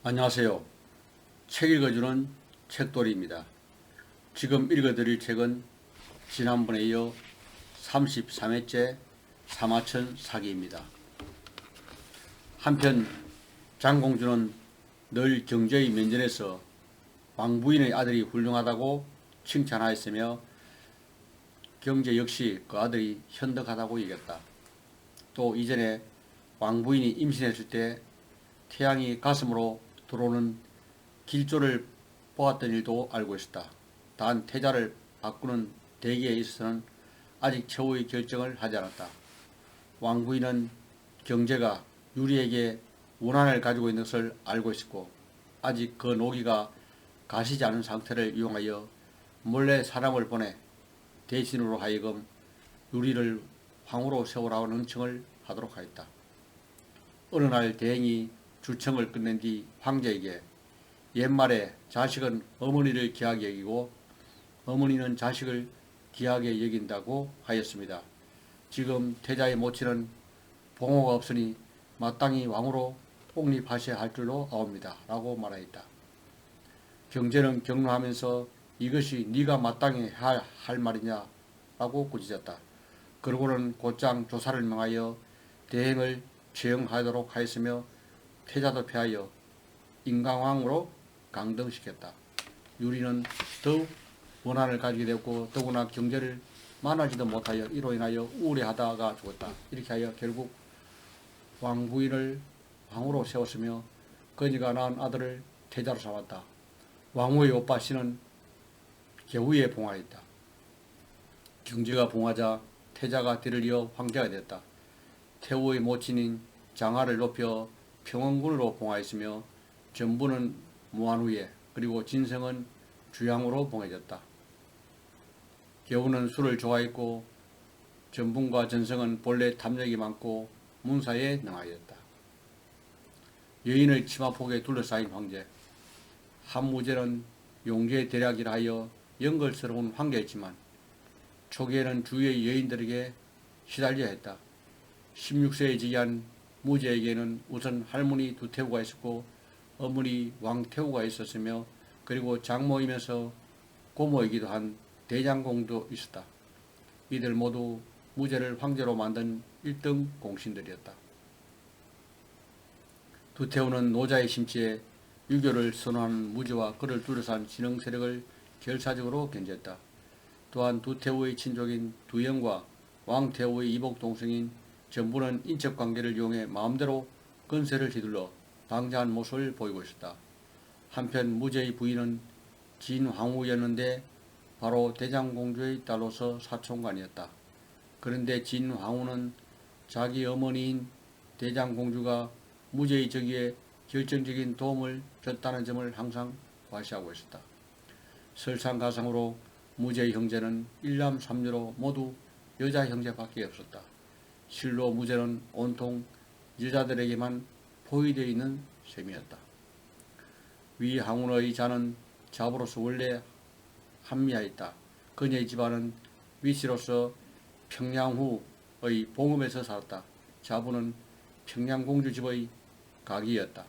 안녕하세요. 책 읽어주는 책돌이입니다. 지금 읽어드릴 책은 지난번에 이어 33회째 사마천 사기입니다. 한편 장공주는 늘 경제의 면전에서 왕부인의 아들이 훌륭하다고 칭찬하였으며 경제 역시 그 아들이 현덕하다고 얘기했다. 또 이전에 왕부인이 임신했을 때 태양이 가슴으로 들어오는 길조를 보았던 일도 알고 있었다. 단 태자를 바꾸는 대기에 있어서는 아직 최후의 결정을 하지 않았다. 왕부인은 경제가 유리에게 원한을 가지고 있는 것을 알고 있었고 아직 그 노기가 가시지 않은 상태를 이용하여 몰래 사람을 보내 대신으로 하여금 유리를 황후로 세우라고 능청을 하도록 하였다. 어느 날 대행이 주청을 끝낸 뒤 황제에게 옛말에 자식은 어머니를 귀하게 여기고 어머니는 자식을 귀하게 여긴다고 하였습니다. 지금 태자의 모친은 봉호가 없으니 마땅히 왕으로 옹립하셔야 할 줄로 아옵니다. 라고 말하였다. 경제는 격노하면서 이것이 네가 마땅히 할 말이냐 라고 꾸짖었다. 그러고는 곧장 조사를 명하여 대행을 처형하도록 하였으며 태자도 패하여 인강왕으로 강등시켰다. 유리는 더욱 원한을 가지게 되었고 더구나 경제를 만나지도 못하여 이로 인하여 우울해하다가 죽었다. 이렇게 하여 결국 왕부인을 왕후로 세웠으며 그니가 낳은 아들을 태자로 삼았다. 왕후의 오빠 신은 개후에 봉하였다. 경제가 봉하자 태자가 뒤를 이어 황제가 되었다. 태후의 모친인 장하를 높여 평원군으로 봉하였으며 전부는 무한후에 그리고 진성은 주양으로 봉해졌다. 개후는 술을 좋아했고 전분과 전성은 본래 탐욕이 많고 문사에 능하였다. 여인의 치마폭에 둘러싸인 황제. 한무제는 용주의 대략이라 하여 영걸스러운 황제였지만 초기에는 주위의 여인들에게 시달려야 했다. 16세에 즉위한 무제에게는 우선 할머니 두태우가 있었고 어머니 왕태우가 있었으며 그리고 장모이면서 고모이기도 한 대장공도 있었다. 이들 모두 무제를 황제로 만든 1등 공신들이었다. 두태우는 노자의 심지에 유교를 선호하는 무제와 그를 둘러싼 진흥 세력을 결사적으로 견제했다. 또한 두태우의 친족인 두영과 왕태우의 이복 동생인 전부는 인척관계를 이용해 마음대로 건세를 휘둘러 방자한 모습을 보이고 있었다. 한편 무제의 부인은 진황후였는데 바로 대장공주의 딸로서 사촌관이었다. 그런데 진황후는 자기 어머니인 대장공주가 무제의 즉위에 결정적인 도움을 줬다는 점을 항상 과시하고 있었다. 설상가상으로 무제의 형제는 일남 삼녀로 모두 여자 형제밖에 없었다. 실로 무제는 온통 여자들에게만 포위되어 있는 셈이었다. 위 항운의 자는 자부로서 원래 한미하였다. 그녀의 집안은 위씨로서 평양후의 봉음에서 살았다. 자부는 평양공주 집의 가기였다.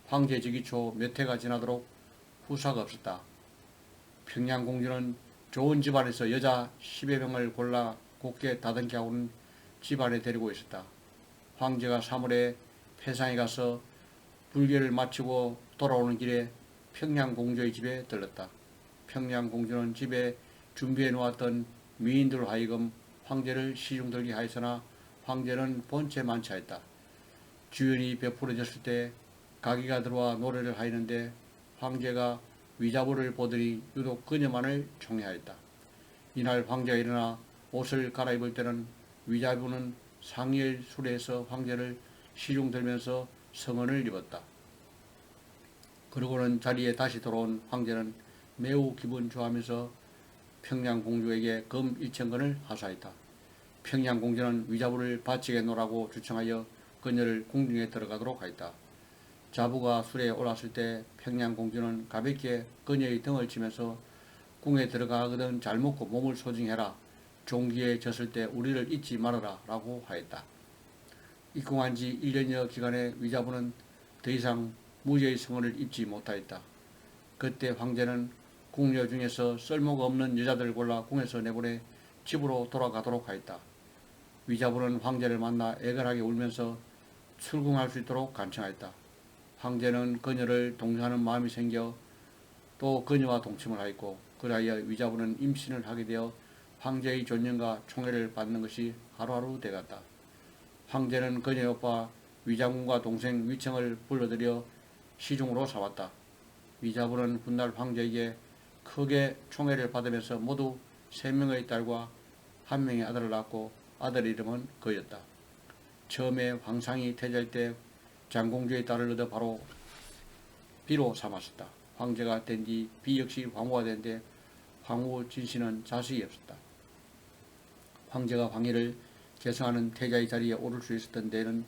황제 즉위 초 몇 해가 지나도록 후사가 없었다. 평양공주는 좋은 집안에서 여자 10여 명을 골라 곱게 다듬게 하고는 집안에 데리고 있었다. 황제가 3월에 패상에 가서 불교를 마치고 돌아오는 길에 평양공주의 집에 들렀다. 평양공주는 집에 준비해 놓았던 미인들로 하여금 황제를 시중들게 하였으나 황제는 본체 만차했다. 주연이 베풀어졌을 때 가기가 들어와 노래를 하였는데 황제가 위자부를 보더니 유독 그녀만을 총애하였다. 이날 황제가 일어나 옷을 갈아입을 때는 위자부는 상의를 수레해서 황제를 시중들면서 성언을 입었다. 그러고는 자리에 다시 돌아온 황제는 매우 기분 좋아하면서 평양공주에게 금 1,000건을 하사했다. 평양공주는 위자부를 바치게 놓으라고 주청하여 그녀를 궁중에 들어가도록 하였다. 자부가 수레에 올랐을 때 평양공주는 가볍게 그녀의 등을 치면서 궁에 들어가거든 잘 먹고 몸을 소중해라. 종기에 졌을 때 우리를 잊지 말아라 라고 하였다. 입궁한 지 1년여 기간에 위자부는 더 이상 무죄의 성을 입지 못하였다. 그때 황제는 궁녀 중에서 쓸모가 없는 여자들을 골라 궁에서 내보내 집으로 돌아가도록 하였다. 위자부는 황제를 만나 애걸하게 울면서 출궁할 수 있도록 간청하였다. 황제는 그녀를 동정하는 마음이 생겨 또 그녀와 동침을 하였고, 그리하여 위자부는 임신을 하게 되어 황제의 존경과 총애를 받는 것이 하루하루 돼갔다. 황제는 그녀의 오빠 위장군과 동생 위청을 불러들여 시중으로 삼았다. 위자부는 훗날 황제에게 크게 총애를 받으면서 모두 3명의 딸과 1명의 아들을 낳고 아들 이름은 그였다. 처음에 황상이 태자일 때 장공주의 딸을 얻어 바로 비로 삼았었다. 황제가 된 뒤 비 역시 황후가 된데 황후 진씨는 자식이 없었다. 황제가 황희를 계승하는 태자의 자리에 오를 수 있었던 데에는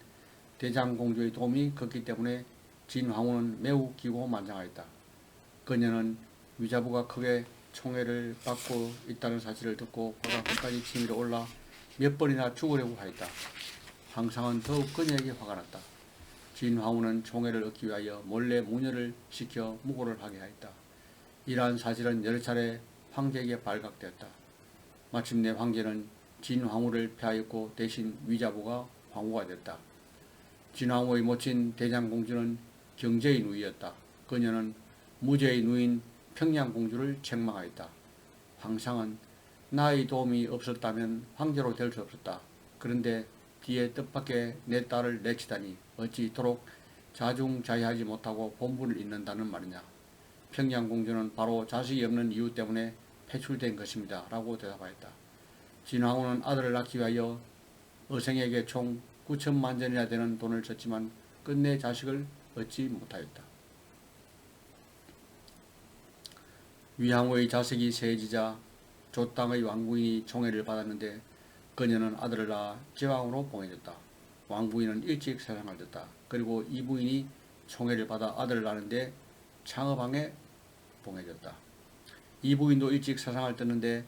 대장공주의 도움이 컸기 때문에 진황후는 매우 기고만장하였다. 그녀는 위자부가 크게 총애를 받고 있다는 사실을 듣고 화가 끝까지 치밀어 올라 몇 번이나 죽으려고 하였다. 황상은 더욱 그녀에게 화가 났다. 진황후는 총애를 얻기 위하여 몰래 무녀를 시켜 무고를 하게 하였다. 이러한 사실은 여러 차례 황제에게 발각되었다. 마침내 황제는 진황후를 폐하였고 대신 위자부가 황후가 됐다. 진황후의 모친 대장공주는 경제의 누이였다. 그녀는 무죄의 누인 평양공주를 책망하였다. 황상은 나의 도움이 없었다면 황제로 될 수 없었다. 그런데 뒤에 뜻밖의 내 딸을 내치다니 어찌 이토록 자중자애하지 못하고 본분을 잊는다는 말이냐. 평양공주는 바로 자식이 없는 이유 때문에 폐출된 것입니다. 라고 대답하였다. 진황후는 아들을 낳기 위하여 어생에게 총 9천만전이나 되는 돈을 줬지만 끝내 자식을 얻지 못하였다. 위황후의 자식이 세해지자 조땅의 왕부인이 총애를 받았는데 그녀는 아들을 낳아 제왕으로 봉해졌다. 왕부인은 일찍 세상을 졌다. 그리고 이 부인이 총애를 받아 아들을 낳는데 창업왕에 봉해졌다. 이 부인도 일찍 세상을 떴는데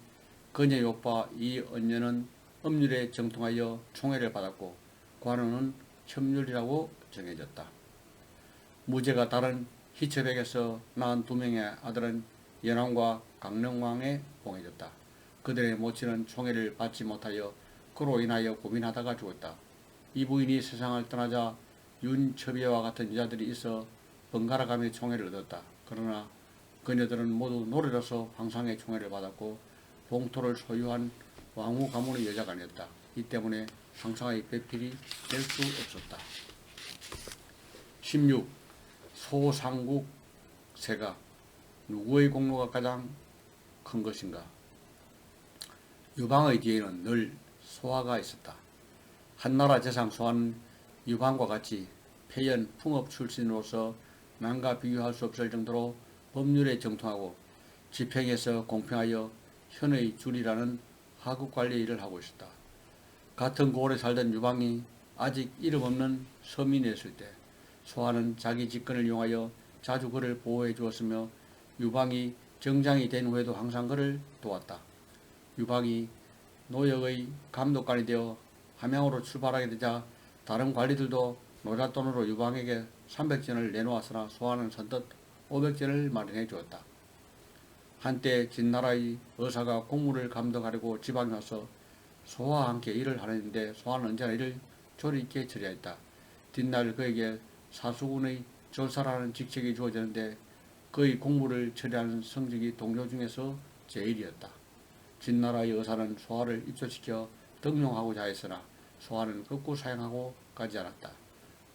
그녀의 오빠 이 언녀는 음률에 정통하여 총애를 받았고 관원은 협률이라고 정해졌다. 무죄가 다른 희처백에서 낳은 2명의 아들은 연왕과 강릉왕에 봉해졌다. 그들의 모친은 총애를 받지 못하여 그로 인하여 고민하다가 죽었다. 이 부인이 세상을 떠나자 윤첩예와 같은 여자들이 있어 번갈아가며 총애를 얻었다. 그러나 그녀들은 모두 노래로서 황상의 총애를 받았고 봉토를 소유한 왕후 가문의 여자가 아니었다. 이 때문에 황상의 배필이 될 수 없었다. 16. 소상국 세가 누구의 공로가 가장 큰 것인가? 유방의 뒤에는 늘 소화가 있었다. 한나라 재상 소화는 유방과 같이 폐연 풍업 출신으로서 남과 비교할 수 없을 정도로 법률에 정통하고 집행에서 공평하여 현의 줄이라는 하급관리 일을 하고 있었다. 같은 고을에 살던 유방이 아직 이름 없는 서민이었을 때 소화는 자기 직권을 이용하여 자주 그를 보호해 주었으며 유방이 정장이 된 후에도 항상 그를 도왔다. 유방이 노역의 감독관이 되어 함양으로 출발하게 되자 다른 관리들도 노잣돈으로 유방에게 300전을 내놓았으나 소화는 선뜻 500전을 마련해 주었다. 한때 진나라의 의사가 공무를 감독하려고 지방에 와서 소화와 함께 일을 하는데 소화는 언제나 이를 조리 있게 처리하였다. 뒷날 그에게 사수군의 절사라는 직책이 주어졌는데 그의 공무를 처리하는 성직이 동료 중에서 제일이었다. 진나라의 의사는 소화를 입소시켜 등용하고자 했으나 소화는 극구 사양하고 가지 않았다.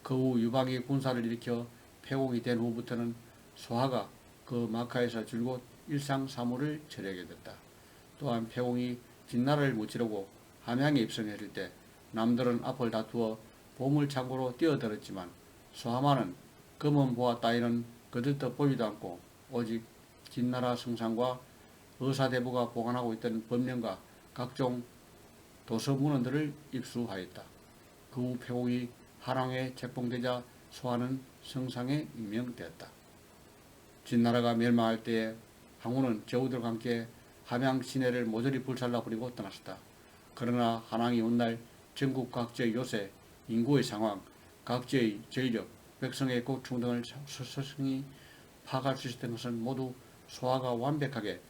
그 후 유방이 군사를 일으켜 폐공이 된 후부터는 소화가 그 마카에서 줄곧 일상 사무를 처리하게 됐다. 또한 폐공이 진나라를 무찌르고 함양에 입성했을 때 남들은 앞을 다투어 보물창고로 뛰어들었지만 소하만은 검은보화 따위는 거들떠 보지도 않고 오직 진나라 성상과 의사대부가 보관하고 있던 법령과 각종 도서문헌들을 입수하였다. 그 후 폐공이 한왕에 책봉되자 소하는 성상에 임명되었다. 진나라가 멸망할 때에 항우는 제후들과 함께 함양 시내를 모조리 불살라 버리고 떠났었다. 그러나 한왕이 훗날 전국 각지의 요새, 인구의 상황, 각지의 전력, 백성의 고충 등을 스스로 파악할 수 있었던 것은 모두 소아가 완벽하게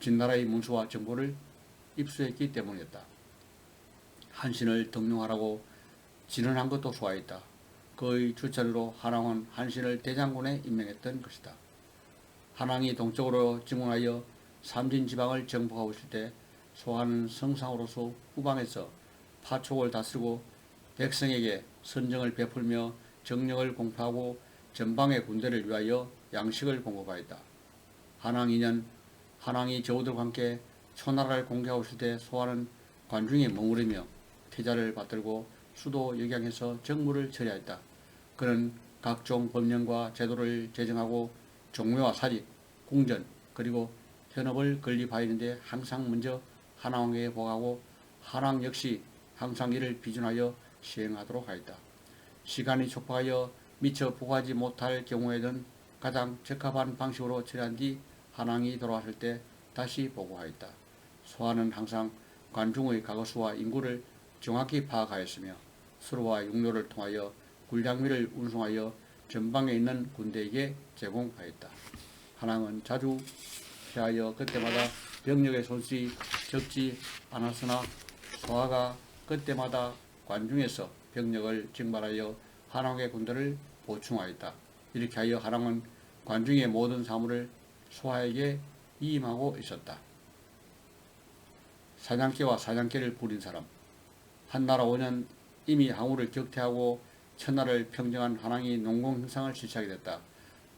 진나라의 문서와 정보를 입수했기 때문이었다. 한신을 등용하라고 진언한 것도 소아였다. 그의 추천으로 한왕은 한신을 대장군에 임명했던 것이다. 한왕이 동쪽으로 진군하여 삼진지방을 정복하고 있을 때 소아는 성상으로서 후방에서 파촉을 다스리고 백성에게 선정을 베풀며 정령을 공표하고 전방의 군대를 위하여 양식을 공급하였다. 한왕 2년 한왕이 저우들과 함께 초나라를 공격하고 있을 때 소아는 관중에 머무르며 태자를 받들고 수도 역양에서 정무를 처리하였다. 그는 각종 법령과 제도를 제정하고 종묘와 사직, 궁전 그리고 현업을 건립하였는데 항상 먼저 한왕에게 보고하고 한왕 역시 항상 이를 비준하여 시행하도록 하였다. 시간이 촉박하여 미처 보고하지 못할 경우에는 가장 적합한 방식으로 처리한 뒤 한왕이 돌아왔을 때 다시 보고하였다. 소아는 항상 관중의 가거수와 인구를 정확히 파악하였으며 수로와 육로를 통하여 군량미를 운송하여 전방에 있는 군대에게 제공하였다. 한왕은 자주 패하여 그때마다 병력의 손실이 적지 않았으나 소아가 그때마다 관중에서 병력을 증발하여 한왕의 군대를 보충하였다. 이렇게 하여 한왕은 관중의 모든 사물을 소아에게 위임하고 있었다. 사냥개와 사냥개를 부린 사람. 한나라 5년 이미 항우를 격퇴하고 천하를 평정한 한왕이 농공 행상을 실시하게 됐다.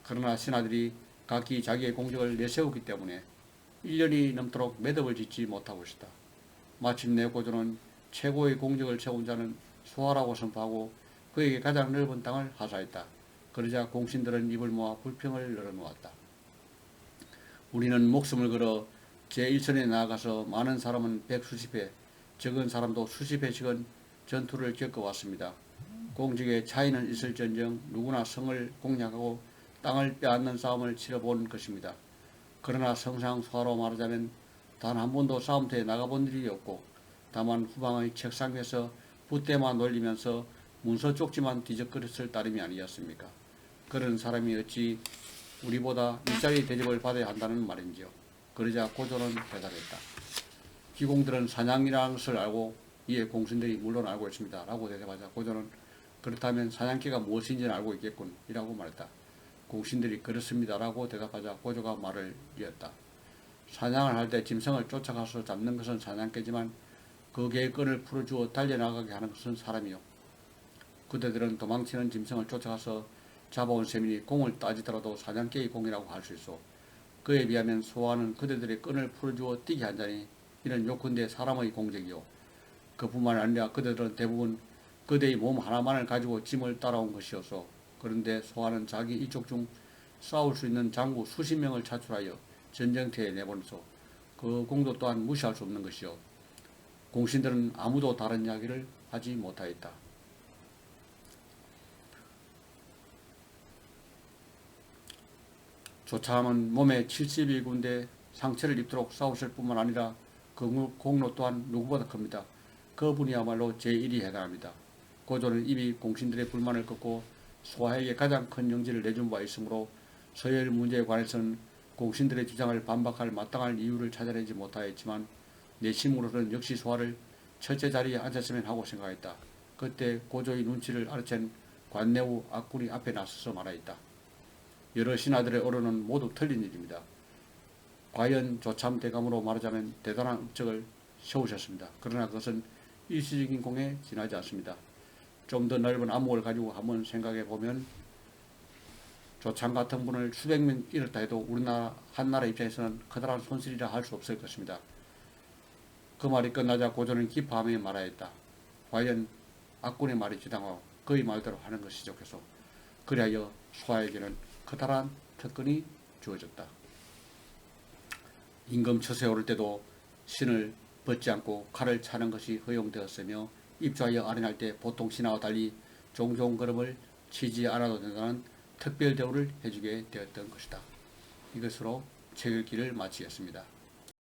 그러나 신하들이 각기 자기의 공적을 내세우기 때문에 1년이 넘도록 매듭을 짓지 못하고 있었다. 마침내 고조는 최고의 공적을 세운 자는 소아라고 선포하고 그에게 가장 넓은 땅을 하사했다. 그러자 공신들은 입을 모아 불평을 늘어놓았다. 우리는 목숨을 걸어 제1선에 나아가서 많은 사람은 백수십 회, 적은 사람도 수십 회씩은 전투를 겪어왔습니다. 공직의 차이는 있을지언정 누구나 성을 공략하고 땅을 빼앗는 싸움을 치러본 것입니다. 그러나 성상소아로 말하자면 단 한 번도 싸움터에 나가본 일이 없고 다만 후방의 책상 위에서 붓대만 놀리면서 문서 쪽지만 뒤적거렸을 따름이 아니었습니까? 그런 사람이 어찌 우리보다 일자리 대접을 받아야 한다는 말인지요. 그러자 고조는 대답했다. 기공들은 사냥이라는 것을 알고 이에 공신들이 물론 알고 있습니다. 라고 대답하자 고조는 그렇다면 사냥개가 무엇인지는 알고 있겠군 이라고 말했다. 공신들이 그렇습니다. 라고 대답하자 고조가 말을 이었다. 사냥을 할 때 짐승을 쫓아가서 잡는 것은 사냥개지만 그 개의 끈을 풀어주어 달려나가게 하는 것은 사람이요. 그대들은 도망치는 짐승을 쫓아가서 잡아온 셈이니 공을 따지더라도 사냥개의 공이라고 할 수 있어. 그에 비하면 소아는 그대들의 끈을 풀어주어 뛰게 한다니 이는 요컨대 사람의 공적이요. 그뿐만 아니라 그대들은 대부분 그대의 몸 하나만을 가지고 짐을 따라온 것이어서 그런데 소아는 자기 이쪽 중 싸울 수 있는 장구 수십 명을 차출하여 전쟁터에 내보내서 그 공도 또한 무시할 수 없는 것이요. 공신들은 아무도 다른 이야기를 하지 못하였다. 조참은 몸에 72군데 상처를 입도록 싸우실 뿐만 아니라 그 공로 또한 누구보다 큽니다. 그분이야말로 제1위 해당합니다. 고조는 이미 공신들의 불만을 꺾고 소아에게 가장 큰 영지를 내준 바 있으므로 서열 문제에 관해서는 공신들의 주장을 반박할 마땅한 이유를 찾아내지 못하였지만 내심으로는 역시 소아를 첫째 자리에 앉았으면 하고 생각했다. 그때 고조의 눈치를 알아챈 관내우 악군이 앞에 나서서 말하였다. 여러 신하들의 어로는 모두 틀린 일입니다. 과연 조참 대감으로 말하자면 대단한 업적을 세우셨습니다. 그러나 그것은 일시적인 공에 지나지 않습니다. 좀 더 넓은 안목을 가지고 한번 생각해 보면 조참 같은 분을 수백 명 잃었다 해도 우리나라 한나라 입장에서는 커다란 손실이라 할 수 없을 것입니다. 그 말이 끝나자 고조는 기뻐하며 말하였다. 과연 악군의 말이 지당하고 그의 말대로 하는 것이 좋겠소. 그리하여 소아에게는 커다란 특권이 주어졌다. 임금 처세에 오를 때도 신을 벗지 않고 칼을 차는 것이 허용되었으며 입주하여 아련할 때 보통 신하와 달리 종종 걸음을 치지 않아도 된다는 특별 대우를 해주게 되었던 것이다. 이것으로 책 읽기를 마치겠습니다.